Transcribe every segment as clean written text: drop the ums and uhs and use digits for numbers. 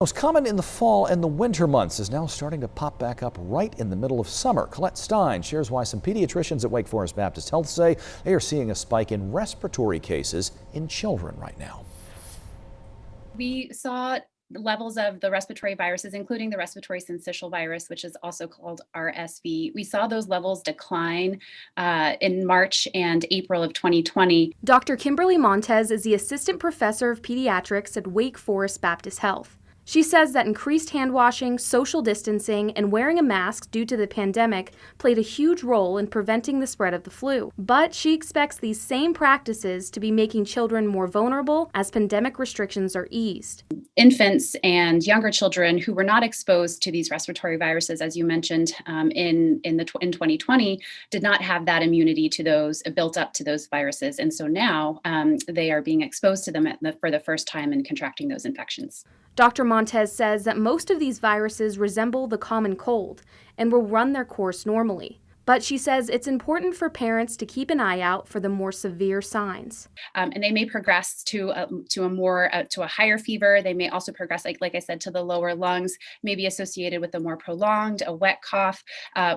Most common in the fall and the winter months is now starting to pop back up right in the middle of summer. Colette Stein shares why some pediatricians at Wake Forest Baptist Health say they are seeing a spike in respiratory cases in children right now. We saw levels of the respiratory viruses, including the respiratory syncytial virus, which is also called RSV. We saw those levels decline in March and April of 2020. Dr. Kimberly Montez is the assistant professor of pediatrics at Wake Forest Baptist Health. She says that increased hand washing, social distancing, and wearing a mask due to the pandemic played a huge role in preventing the spread of the flu. But she expects these same practices to be making children more vulnerable as pandemic restrictions are eased. Infants and younger children who were not exposed to these respiratory viruses, as you mentioned, in 2020, did not have that immunity to those built up to those viruses, and so now they are being exposed to them for the first time and contracting those infections. Dr. Montez says that most of these viruses resemble the common cold and will run their course normally. But she says it's important for parents to keep an eye out for the more severe signs. And they may progress to a higher fever. They may also progress, like I said, to the lower lungs, maybe associated with a more prolonged, a wet cough,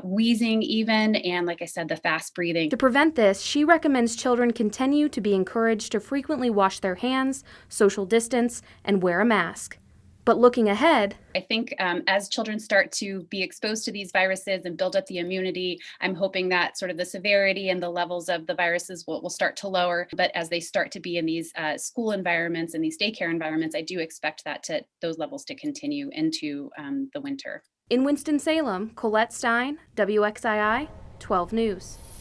wheezing even, and like I said, the fast breathing. To prevent this, she recommends children continue to be encouraged to frequently wash their hands, social distance, and wear a mask. But looking ahead, I think as children start to be exposed to these viruses and build up the immunity, I'm hoping that sort of the severity and the levels of the viruses will start to lower. But as they start to be in these school environments and these daycare environments, I do expect those levels to continue into the winter. In Winston-Salem, Colette Stein, WXII 12 News.